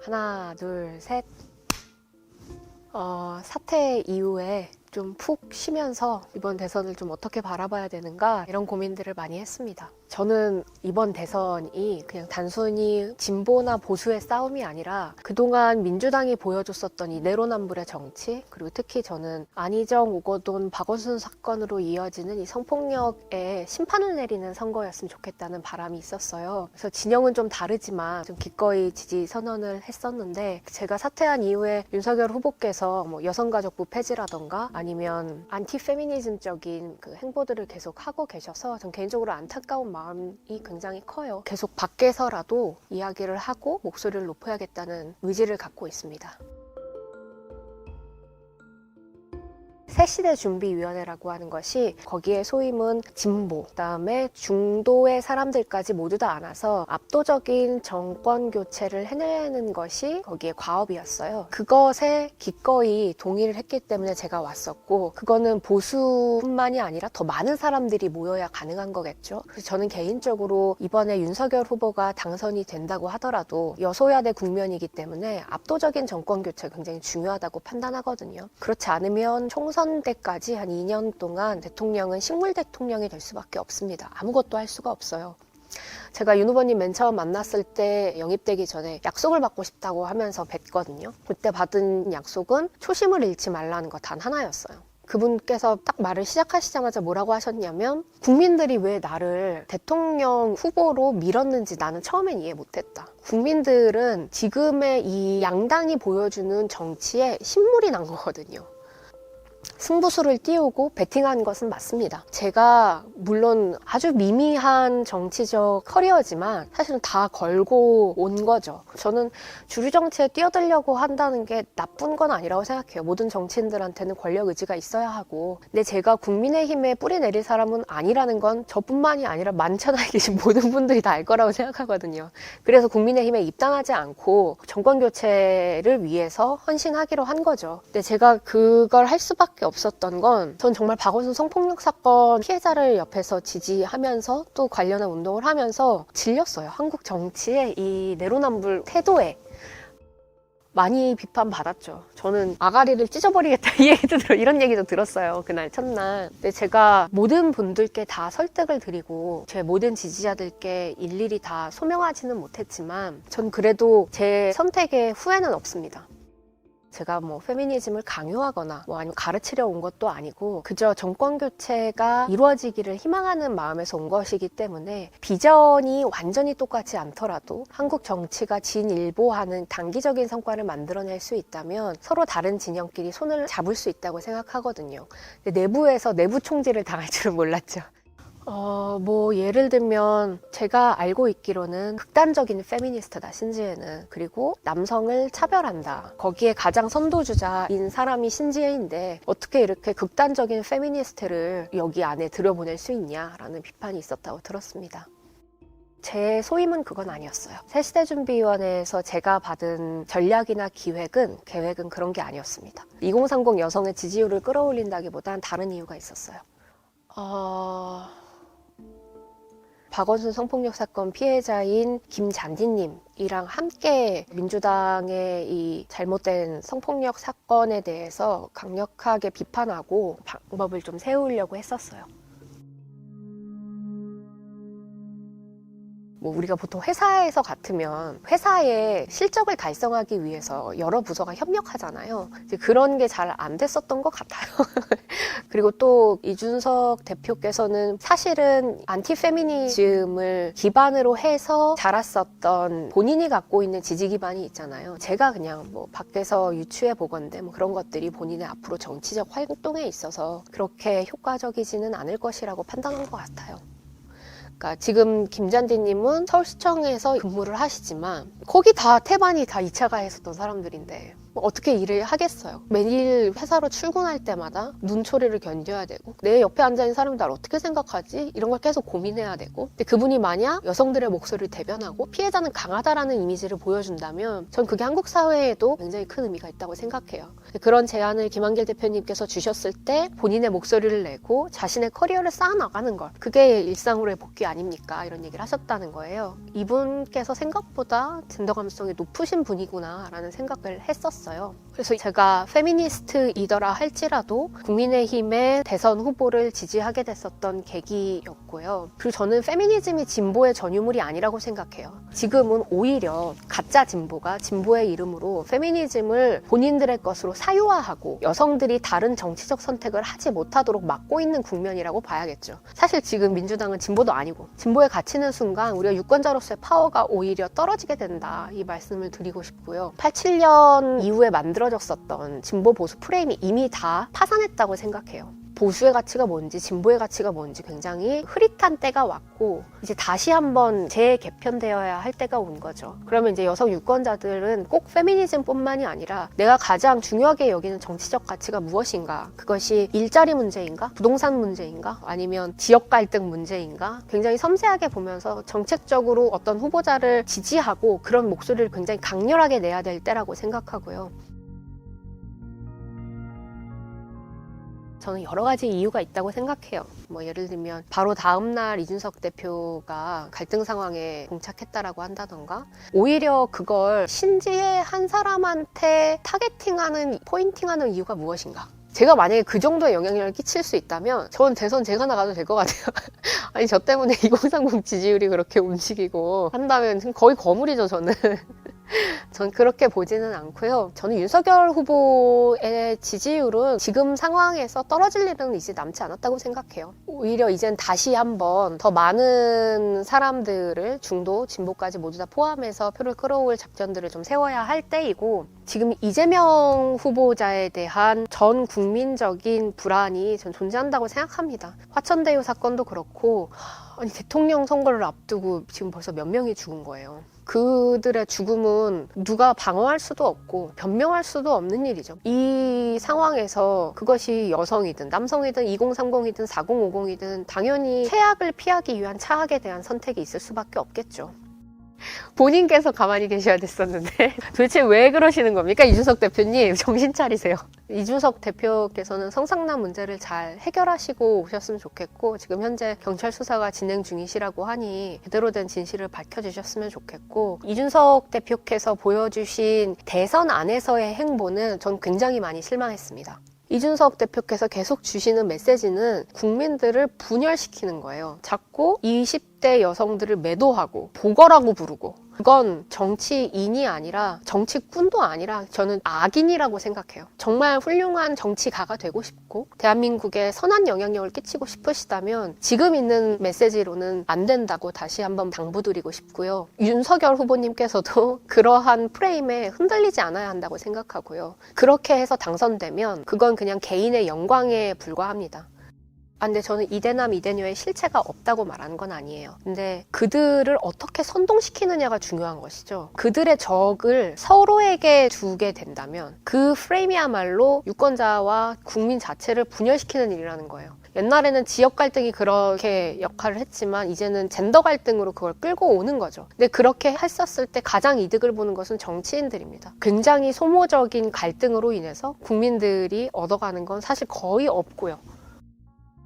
하나, 둘, 셋. 사퇴 이후에 좀 푹 쉬면서 이번 대선을 좀 어떻게 바라봐야 되는가 이런 고민들을 많이 했습니다. 저는 이번 대선이 그냥 단순히 진보나 보수의 싸움이 아니라 그동안 민주당이 보여줬었던 이 내로남불의 정치, 그리고 특히 저는 안희정, 오거돈, 박원순 사건으로 이어지는 이 성폭력에 심판을 내리는 선거였으면 좋겠다는 바람이 있었어요. 그래서 진영은 좀 다르지만 좀 기꺼이 지지 선언을 했었는데, 제가 사퇴한 이후에 윤석열 후보께서 뭐 여성가족부 폐지라던가 아니면 안티페미니즘적인 그 행보들을 계속 하고 계셔서 전 개인적으로 안타까운 마음이 굉장히 커요. 계속 밖에서라도 이야기를 하고 목소리를 높여야겠다는 의지를 갖고 있습니다. 새시대 준비위원회라고 하는 것이, 거기에 소임은 진보, 그다음에 중도의 사람들까지 모두 다 안아서 압도적인 정권 교체를 해내는 것이 거기에 과업이었어요. 그것에 기꺼이 동의를 했기 때문에 제가 왔었고, 그거는 보수뿐만이 아니라 더 많은 사람들이 모여야 가능한 거겠죠. 그래서 저는 개인적으로 이번에 윤석열 후보가 당선이 된다고 하더라도 여소야대 국면이기 때문에 압도적인 정권 교체가 굉장히 중요하다고 판단하거든요. 그렇지 않으면 총선 때까지 한 2년 동안 대통령은 식물 대통령이 될 수밖에 없습니다. 아무것도 할 수가 없어요. 제가 윤 후보님 맨 처음 만났을 때 영입되기 전에 약속을 받고 싶다고 하면서 뵀거든요. 그때 받은 약속은 초심을 잃지 말라는 거 단 하나였어요. 그분께서 딱 말을 시작하시자마자 뭐라고 하셨냐면, 국민들이 왜 나를 대통령 후보로 밀었는지 나는 처음엔 이해 못했다. 국민들은 지금의 이 양당이 보여주는 정치에 신물이 난 거거든요. 승부수를 띄우고 베팅한 것은 맞습니다. 제가 물론 아주 미미한 정치적 커리어지만 사실은 다 걸고 온 거죠. 저는 주류 정치에 뛰어들려고 한다는 게 나쁜 건 아니라고 생각해요. 모든 정치인들한테는 권력 의지가 있어야 하고, 근데 제가 국민의힘에 뿌리 내릴 사람은 아니라는 건 저뿐만이 아니라 만천하에 계신 모든 분들이 다 알 거라고 생각하거든요. 그래서 국민의힘에 입당하지 않고 정권 교체를 위해서 헌신하기로 한 거죠. 근데 제가 그걸 할 수밖에 없었던 건, 전 정말 박원순 성폭력 사건 피해자를 옆에서 지지하면서 또 관련한 운동을 하면서 질렸어요. 한국 정치의 이 내로남불 태도에 많이 비판받았죠. 저는 아가리를 찢어버리겠다 이런 얘기도 들었어요. 그날 첫날. 근데 제가 모든 분들께 다 설득을 드리고 제 모든 지지자들께 일일이 다 소명하지는 못했지만, 전 그래도 제 선택에 후회는 없습니다. 제가 뭐 페미니즘을 강요하거나 뭐 아니면 가르치려 온 것도 아니고, 그저 정권 교체가 이루어지기를 희망하는 마음에서 온 것이기 때문에, 비전이 완전히 똑같지 않더라도 한국 정치가 진일보하는 단기적인 성과를 만들어낼 수 있다면 서로 다른 진영끼리 손을 잡을 수 있다고 생각하거든요. 근데 내부에서 내부 총질을 당할 줄은 몰랐죠. 뭐 예를 들면 제가 알고 있기로는 극단적인 페미니스트다, 신지혜는. 그리고 남성을 차별한다. 거기에 가장 선도주자인 사람이 신지혜인데 어떻게 이렇게 극단적인 페미니스트를 여기 안에 들여보낼 수 있냐라는 비판이 있었다고 들었습니다. 제 소임은 그건 아니었어요. 새시대준비위원회에서 제가 받은 전략이나 계획은 그런 게 아니었습니다. 2030 여성의 지지율을 끌어올린다기보단 다른 이유가 있었어요. 박원순 성폭력 사건 피해자인 김잔디님이랑 함께 민주당의 이 잘못된 성폭력 사건에 대해서 강력하게 비판하고 방법을 좀 세우려고 했었어요. 뭐 우리가 보통 회사에서 같으면 회사의 실적을 달성하기 위해서 여러 부서가 협력하잖아요. 이제 그런 게 잘 안 됐었던 것 같아요. 그리고 또 이준석 대표께서는 사실은 안티페미니즘을 기반으로 해서 자랐었던 본인이 갖고 있는 지지 기반이 있잖아요. 제가 그냥 뭐 밖에서 유추해 보건대 뭐 그런 것들이 본인의 앞으로 정치적 활동에 있어서 그렇게 효과적이지는 않을 것이라고 판단한 것 같아요. 그러니까 지금 김잔디님은 서울시청에서 근무를 하시지만 거기 다 태반이 다 2차 가해였던 사람들인데 어떻게 일을 하겠어요. 매일 회사로 출근할 때마다 눈초리를 견뎌야 되고 내 옆에 앉아있는 사람이 날 어떻게 생각하지? 이런 걸 계속 고민해야 되고 근데 그분이 만약 여성들의 목소리를 대변하고 피해자는 강하다라는 이미지를 보여준다면 전 그게 한국 사회에도 굉장히 큰 의미가 있다고 생각해요. 그런 제안을 김한길 대표님께서 주셨을 때 본인의 목소리를 내고 자신의 커리어를 쌓아나가는 것 그게 일상으로의 복귀 아닙니까? 이런 얘기를 하셨다는 거예요. 이분께서 생각보다 젠더 감수성이 높으신 분이구나 라는 생각을 했었어요. 그래서 제가 페미니스트이더라 할지라도 국민의힘의 대선 후보를 지지하게 됐었던 계기였고요. 그리고 저는 페미니즘이 진보의 전유물이 아니라고 생각해요. 지금은 오히려 가짜 진보가 진보의 이름으로 페미니즘을 본인들의 것으로 사유화하고 여성들이 다른 정치적 선택을 하지 못하도록 막고 있는 국면이라고 봐야겠죠. 사실 지금 민주당은 진보도 아니고 진보에 갇히는 순간 우리가 유권자로서의 파워가 오히려 떨어지게 된다 이 말씀을 드리고 싶고요. 87년 이후에 만들어졌었던 진보 보수 프레임이 이미 다 파산했다고 생각해요. 보수의 가치가 뭔지 진보의 가치가 뭔지 굉장히 흐릿한 때가 왔고 이제 다시 한번 재개편되어야 할 때가 온 거죠. 그러면 이제 여성 유권자들은 꼭 페미니즘뿐만이 아니라 내가 가장 중요하게 여기는 정치적 가치가 무엇인가, 그것이 일자리 문제인가, 부동산 문제인가, 아니면 지역 갈등 문제인가 굉장히 섬세하게 보면서 정책적으로 어떤 후보자를 지지하고 그런 목소리를 굉장히 강렬하게 내야 될 때라고 생각하고요. 저는 여러 가지 이유가 있다고 생각해요. 예를 들면 바로 다음 날 이준석 대표가 갈등 상황에 봉착했다라고 한다던가 오히려 그걸 신지의 한 사람한테 타겟팅하는, 포인팅하는 이유가 무엇인가? 제가 만약에 그 정도의 영향력을 끼칠 수 있다면 전 대선 제가 나가도 될 것 같아요. 아니 저 때문에 2030 지지율이 그렇게 움직이고 한다면 거의 거물이죠 저는. 전 그렇게 보지는 않고요. 저는 윤석열 후보의 지지율은 지금 상황에서 떨어질 일은 이제 남지 않았다고 생각해요. 오히려 이젠 다시 한번 더 많은 사람들을 중도, 진보까지 모두 다 포함해서 표를 끌어올 작전들을 좀 세워야 할 때이고 지금 이재명 후보자에 대한 전 국민적인 불안이 전 존재한다고 생각합니다. 화천대유 사건도 그렇고 아니 대통령 선거를 앞두고 지금 벌써 몇 명이 죽은 거예요. 그들의 죽음은 누가 방어할 수도 없고 변명할 수도 없는 일이죠. 이 상황에서 그것이 여성이든 남성이든 2030이든 4050이든 당연히 최악을 피하기 위한 차악에 대한 선택이 있을 수밖에 없겠죠. 본인께서 가만히 계셔야 됐었는데 도대체 왜 그러시는 겁니까? 이준석 대표님 정신 차리세요. 이준석 대표께서는 성상남 문제를 잘 해결하시고 오셨으면 좋겠고 지금 현재 경찰 수사가 진행 중이시라고 하니 제대로 된 진실을 밝혀주셨으면 좋겠고 이준석 대표께서 보여주신 대선 안에서의 행보는 전 굉장히 많이 실망했습니다. 이준석 대표께서 계속 주시는 메시지는 국민들을 분열시키는 거예요. 자꾸 20대 여성들을 매도하고 보거라고 부르고 그건 정치인이 아니라 정치꾼도 아니라 저는 악인이라고 생각해요. 정말 훌륭한 정치가가 되고 싶고 대한민국에 선한 영향력을 끼치고 싶으시다면 지금 있는 메시지로는 안 된다고 다시 한번 당부드리고 싶고요. 윤석열 후보님께서도 그러한 프레임에 흔들리지 않아야 한다고 생각하고요. 그렇게 해서 당선되면 그건 그냥 개인의 영광에 불과합니다. 근데 저는 이대남 이대녀의 실체가 없다고 말하는 건 아니에요. 근데 그들을 어떻게 선동시키느냐가 중요한 것이죠. 그들의 적을 서로에게 두게 된다면 그 프레임이야말로 유권자와 국민 자체를 분열시키는 일이라는 거예요. 옛날에는 지역 갈등이 그렇게 역할을 했지만 이제는 젠더 갈등으로 그걸 끌고 오는 거죠. 근데 그렇게 했었을 때 가장 이득을 보는 것은 정치인들입니다. 굉장히 소모적인 갈등으로 인해서 국민들이 얻어가는 건 사실 거의 없고요.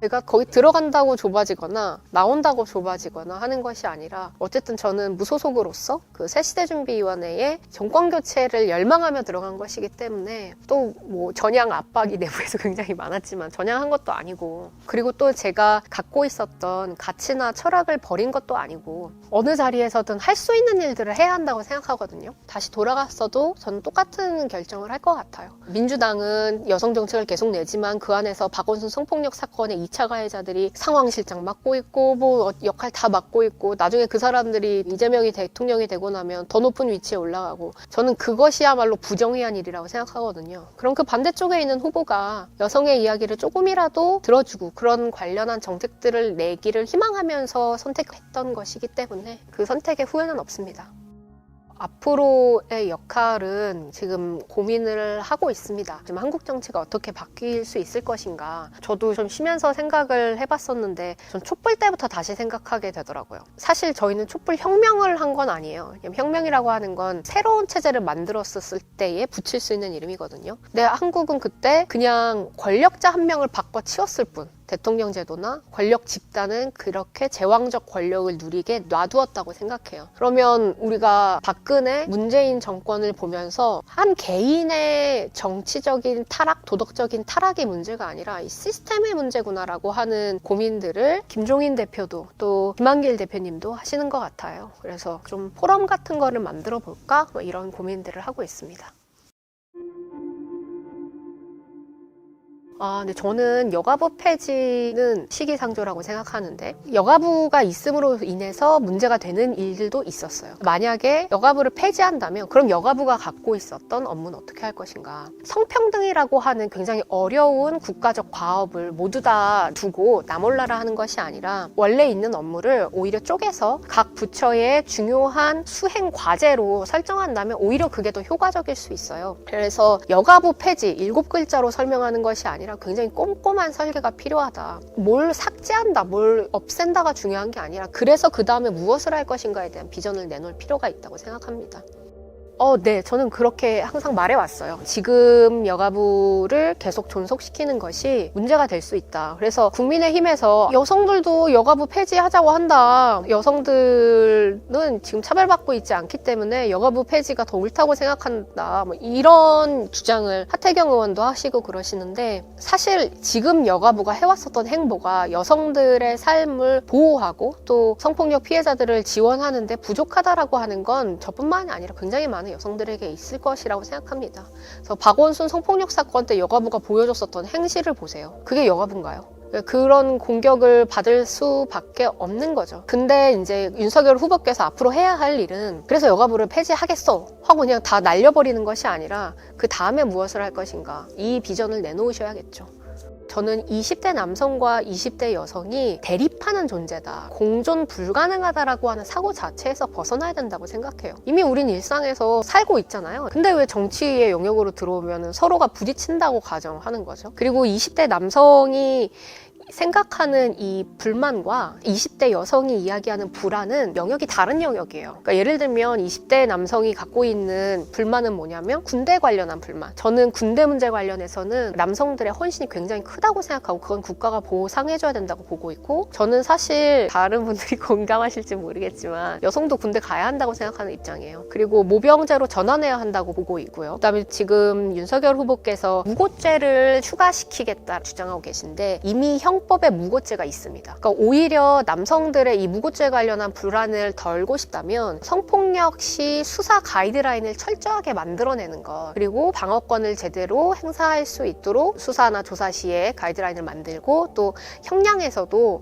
제가 거기 들어간다고 좁아지거나 나온다고 좁아지거나 하는 것이 아니라 어쨌든 저는 무소속으로서 그 새시대준비위원회에 정권교체를 열망하며 들어간 것이기 때문에 또 전향 압박이 내부에서 굉장히 많았지만 전향한 것도 아니고 그리고 또 제가 갖고 있었던 가치나 철학을 버린 것도 아니고 어느 자리에서든 할 수 있는 일들을 해야 한다고 생각하거든요. 다시 돌아갔어도 저는 똑같은 결정을 할 것 같아요. 민주당은 여성 정책을 계속 내지만 그 안에서 박원순 성폭력 사건의 2차 가해자들이 상황실장 맡고 있고 역할 다 맡고 있고 나중에 그 사람들이 이재명이 대통령이 되고 나면 더 높은 위치에 올라가고 저는 그것이야말로 부정의한 일이라고 생각하거든요. 그럼 그 반대쪽에 있는 후보가 여성의 이야기를 조금이라도 들어주고 그런 관련한 정책들을 내기를 희망하면서 선택했던 것이기 때문에 그 선택에 후회는 없습니다. 앞으로의 역할은 지금 고민을 하고 있습니다. 지금 한국 정치가 어떻게 바뀔 수 있을 것인가. 저도 좀 쉬면서 생각을 해봤었는데 전 촛불 때부터 다시 생각하게 되더라고요. 사실 저희는 촛불 혁명을 한 건 아니에요. 혁명이라고 하는 건 새로운 체제를 만들었을 때에 붙일 수 있는 이름이거든요. 근데 한국은 그때 그냥 권력자 한 명을 바꿔 치웠을 뿐, 대통령 제도나 권력 집단은 그렇게 제왕적 권력을 누리게 놔두었다고 생각해요. 그러면 우리가 박근혜, 문재인 정권을 보면서 한 개인의 정치적인 타락, 도덕적인 타락의 문제가 아니라 이 시스템의 문제구나라고 하는 고민들을 김종인 대표도 또 김한길 대표님도 하시는 것 같아요. 그래서 좀 포럼 같은 거를 만들어 볼까? 뭐 이런 고민들을 하고 있습니다. 근데 저는 여가부 폐지는 시기상조라고 생각하는데, 여가부가 있음으로 인해서 문제가 되는 일들도 있었어요. 만약에 여가부를 폐지한다면 그럼 여가부가 갖고 있었던 업무는 어떻게 할 것인가. 성평등이라고 하는 굉장히 어려운 국가적 과업을 모두 다 두고 나몰라라 하는 것이 아니라 원래 있는 업무를 오히려 쪼개서 각 부처의 중요한 수행 과제로 설정한다면 오히려 그게 더 효과적일 수 있어요. 그래서 여가부 폐지 7글자로 설명하는 것이 아니라 굉장히 꼼꼼한 설계가 필요하다. 뭘 삭제한다, 뭘 없앤다가 중요한 게 아니라 그래서 그 다음에 무엇을 할 것인가에 대한 비전을 내놓을 필요가 있다고 생각합니다. 네, 저는 그렇게 항상 말해왔어요. 지금 여가부를 계속 존속시키는 것이 문제가 될 수 있다. 그래서 국민의힘에서 여성들도 여가부 폐지하자고 한다. 여성들은 지금 차별받고 있지 않기 때문에 여가부 폐지가 더 옳다고 생각한다. 뭐 이런 주장을 하태경 의원도 하시고 그러시는데, 사실 지금 여가부가 해왔었던 행보가 여성들의 삶을 보호하고 또 성폭력 피해자들을 지원하는데 부족하다라고 하는 건 저뿐만이 아니라 굉장히 많은 여성들에게 있을 것이라고 생각합니다. 그래서 박원순 성폭력 사건 때 여가부가 보여줬었던 행실을 보세요. 그게 여가부인가요? 그런 공격을 받을 수밖에 없는 거죠. 근데 이제 윤석열 후보께서 앞으로 해야 할 일은 그래서 여가부를 폐지하겠어 하고 그냥 다 날려버리는 것이 아니라 그 다음에 무엇을 할 것인가, 이 비전을 내놓으셔야겠죠. 저는 20대 남성과 20대 여성이 대립하는 존재다, 공존 불가능하다라고 하는 사고 자체에서 벗어나야 된다고 생각해요. 이미 우린 일상에서 살고 있잖아요. 근데 왜 정치의 영역으로 들어오면 서로가 부딪힌다고 가정하는 거죠. 그리고 20대 남성이 생각하는 이 불만과 20대 여성이 이야기하는 불안은 영역이 다른 영역이에요. 그러니까 예를 들면 20대 남성이 갖고 있는 불만은 뭐냐면 군대 관련한 불만. 저는 군대 문제 관련해서는 남성들의 헌신이 굉장히 크다고 생각하고 그건 국가가 보상해줘야 된다고 보고 있고, 저는 사실 다른 분들이 공감하실지 모르겠지만 여성도 군대 가야 한다고 생각하는 입장이에요. 그리고 모병제로 전환해야 한다고 보고 있고요. 그다음에 지금 윤석열 후보께서 무고죄를 추가시키겠다 주장하고 계신데 이미 형법에 무고죄가 있습니다. 그러니까 오히려 남성들의 이 무고죄 관련한 불안을 덜고 싶다면 성폭력 시 수사 가이드라인을 철저하게 만들어내는 것, 그리고 방어권을 제대로 행사할 수 있도록 수사나 조사 시에 가이드라인을 만들고 또 형량에서도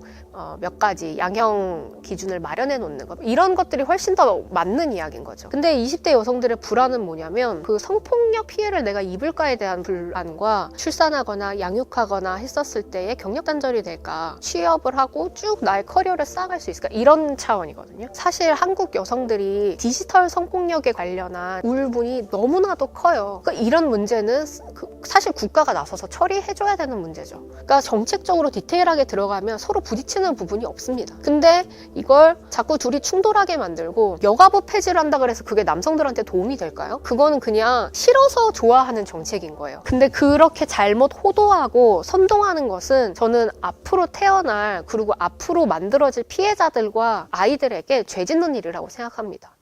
몇 가지 양형 기준을 마련해 놓는 것, 이런 것들이 훨씬 더 맞는 이야기인 거죠. 근데 20대 여성들의 불안은 뭐냐면 그 성폭력 피해를 내가 입을까에 대한 불안과 출산하거나 양육하거나 했었을 때의 경력 단절이 될까, 취업을 하고 쭉 나의 커리어를 쌓아갈 수 있을까, 이런 차원이거든요. 사실 한국 여성들이 디지털 성폭력에 관련한 우울분이 너무나도 커요. 그러니까 이런 문제는 사실 국가가 나서서 처리해줘야 되는 문제죠. 그러니까 정책적으로 디테일하게 들어가면 서로 부딪히는 부분이 없습니다. 근데 이걸 자꾸 둘이 충돌하게 만들고 여가부 폐지를 한다 그래서 그게 남성들한테 도움이 될까요? 그거는 그냥 싫어서 좋아하는 정책인 거예요. 근데 그렇게 잘못 호도하고 선동하는 것은 저는 앞으로 태어날, 그리고 앞으로 만들어질 피해자들과 아이들에게 죄 짓는 일이라고 생각합니다.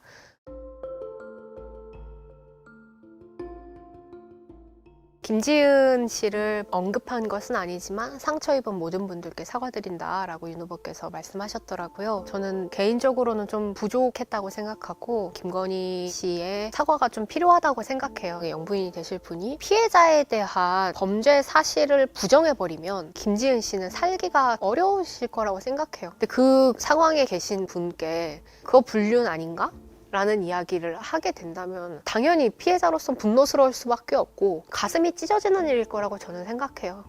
김지은 씨를 언급한 것은 아니지만 상처 입은 모든 분들께 사과드린다라고 윤 후보께서 말씀하셨더라고요. 저는 개인적으로는 좀 부족했다고 생각하고 김건희 씨의 사과가 좀 필요하다고 생각해요. 영부인이 되실 분이 피해자에 대한 범죄 사실을 부정해버리면 김지은 씨는 살기가 어려우실 거라고 생각해요. 근데 그 상황에 계신 분께 그거 불륜 아닌가? 라는 이야기를 하게 된다면 당연히 피해자로서 분노스러울 수밖에 없고 가슴이 찢어지는 일일 거라고 저는 생각해요.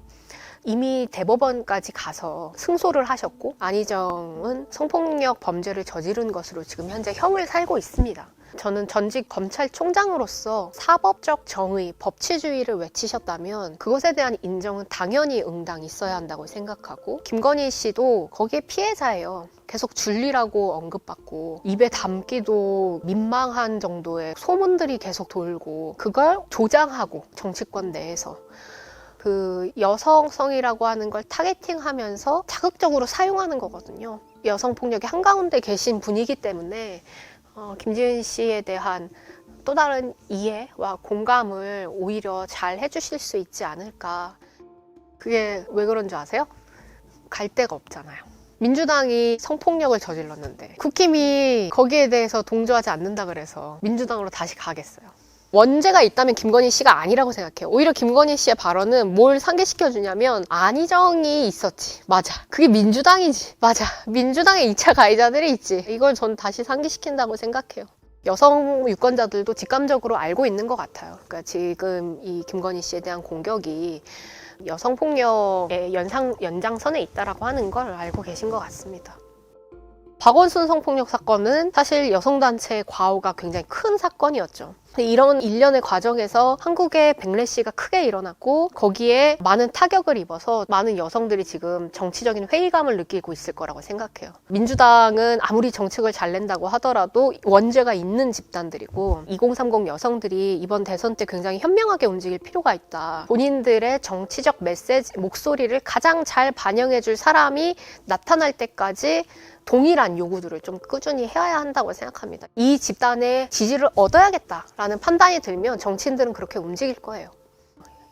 이미 대법원까지 가서 승소를 하셨고 안희정은 성폭력 범죄를 저지른 것으로 지금 현재 형을 살고 있습니다. 저는 전직 검찰총장으로서 사법적 정의, 법치주의를 외치셨다면 그것에 대한 인정은 당연히 응당 있어야 한다고 생각하고, 김건희 씨도 거기에 피해자예요. 계속 줄리라고 언급받고 입에 담기도 민망한 정도의 소문들이 계속 돌고, 그걸 조장하고 정치권 내에서 그 여성성이라고 하는 걸 타겟팅하면서 자극적으로 사용하는 거거든요. 여성 폭력이 한가운데 계신 분이기 때문에 김지은 씨에 대한 또 다른 이해와 공감을 오히려 잘 해주실 수 있지 않을까. 그게 왜 그런 줄 아세요? 갈 데가 없잖아요. 민주당이 성폭력을 저질렀는데 국힘이 거기에 대해서 동조하지 않는다 그래서 민주당으로 다시 가겠어요. 원죄가 있다면 김건희 씨가 아니라고 생각해요. 오히려 김건희 씨의 발언은 뭘 상기시켜주냐면, 안희정이 있었지. 맞아. 그게 민주당이지. 맞아. 민주당에 2차 가해자들이 있지. 이걸 전 다시 상기시킨다고 생각해요. 여성 유권자들도 직감적으로 알고 있는 것 같아요. 그러니까 지금 이 김건희 씨에 대한 공격이 여성폭력의 연장선에 있다라고 하는 걸 알고 계신 것 같습니다. 박원순 성폭력 사건은 사실 여성단체의 과오가 굉장히 큰 사건이었죠. 이런 일련의 과정에서 한국의 백래시가 크게 일어났고, 거기에 많은 타격을 입어서 많은 여성들이 지금 정치적인 회의감을 느끼고 있을 거라고 생각해요. 민주당은 아무리 정책을 잘 낸다고 하더라도 원죄가 있는 집단들이고, 2030 여성들이 이번 대선 때 굉장히 현명하게 움직일 필요가 있다. 본인들의 정치적 메시지, 목소리를 가장 잘 반영해줄 사람이 나타날 때까지 동일한 요구들을 좀 꾸준히 해야 한다고 생각합니다. 이 집단의 지지를 얻어야겠다라는 판단이 들면 정치인들은 그렇게 움직일 거예요.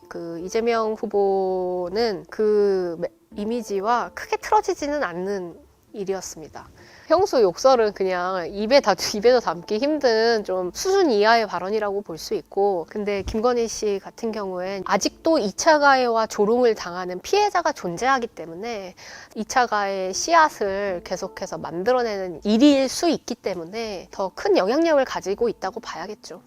그 이재명 후보는 그 이미지와 크게 틀어지지는 않는 일이었습니다. 평소 욕설은 그냥 입에도 담기 힘든 좀 수준 이하의 발언이라고 볼 수 있고, 근데 김건희 씨 같은 경우엔 아직도 2차 가해와 조롱을 당하는 피해자가 존재하기 때문에 2차 가해 씨앗을 계속해서 만들어내는 일일 수 있기 때문에 더 큰 영향력을 가지고 있다고 봐야겠죠.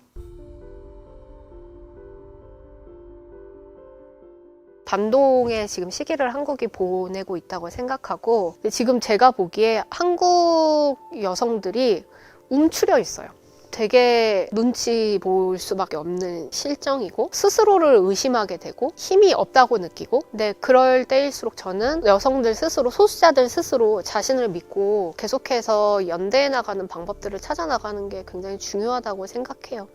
반동의 지금 시기를 한국이 보내고 있다고 생각하고, 지금 제가 보기에 한국 여성들이 움츠려 있어요. 되게 눈치 볼 수밖에 없는 실정이고, 스스로를 의심하게 되고 힘이 없다고 느끼고, 근데 그럴 때일수록 저는 여성들 스스로, 소수자들 스스로 자신을 믿고 계속해서 연대해 나가는 방법들을 찾아 나가는 게 굉장히 중요하다고 생각해요.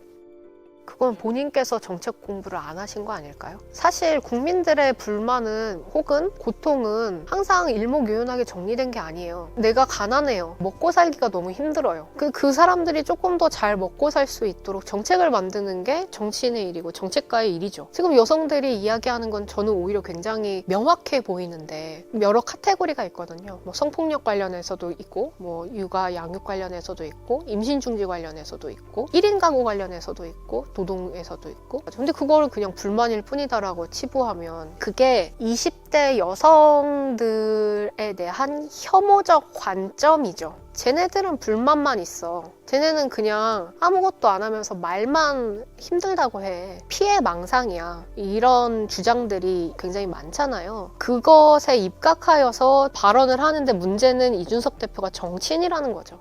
그건 본인께서 정책 공부를 안 하신 거 아닐까요? 사실 국민들의 불만은 혹은 고통은 항상 일목요연하게 정리된 게 아니에요. 내가 가난해요. 먹고 살기가 너무 힘들어요. 그 사람들이 조금 더 잘 먹고 살 수 있도록 정책을 만드는 게 정치인의 일이고 정책가의 일이죠. 지금 여성들이 이야기하는 건 저는 오히려 굉장히 명확해 보이는데, 여러 카테고리가 있거든요. 뭐 성폭력 관련해서도 있고, 뭐 육아 양육 관련해서도 있고, 임신 중지 관련해서도 있고, 1인 가구 관련해서도 있고, 노동에서도 있고. 근데 그거를 그냥 불만일 뿐이다라고 치부하면 그게 20대 여성들에 대한 혐오적 관점이죠. 쟤네들은 불만만 있어. 쟤네는 그냥 아무것도 안 하면서 말만 힘들다고 해. 피해망상이야. 이런 주장들이 굉장히 많잖아요. 그것에 입각하여서 발언을 하는데, 문제는 이준석 대표가 정치인이라는 거죠.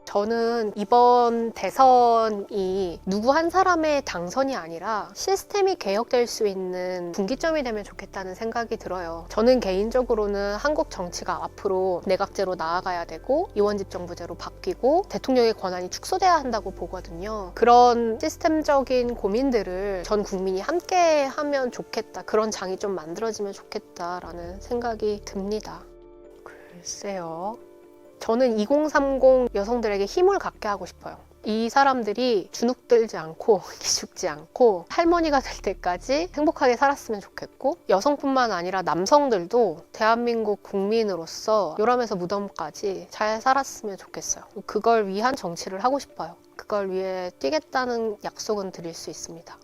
저는 이번 대선이 누구 한 사람의 당선이 아니라 시스템이 개혁될 수 있는 분기점이 되면 좋겠다는 생각이 들어요. 저는 개인적으로는 한국 정치가 앞으로 내각제로 나아가야 되고, 이원집정부제로 바뀌고, 대통령의 권한이 축소돼야 한다고 보거든요. 그런 시스템적인 고민들을 전 국민이 함께 하면 좋겠다, 그런 장이 좀 만들어지면 좋겠다라는 생각이 듭니다. 글쎄요. 저는 2030 여성들에게 힘을 갖게 하고 싶어요. 이 사람들이 주눅들지 않고 기죽지 않고 할머니가 될 때까지 행복하게 살았으면 좋겠고, 여성뿐만 아니라 남성들도 대한민국 국민으로서 요람에서 무덤까지 잘 살았으면 좋겠어요. 그걸 위한 정치를 하고 싶어요. 그걸 위해 뛰겠다는 약속은 드릴 수 있습니다.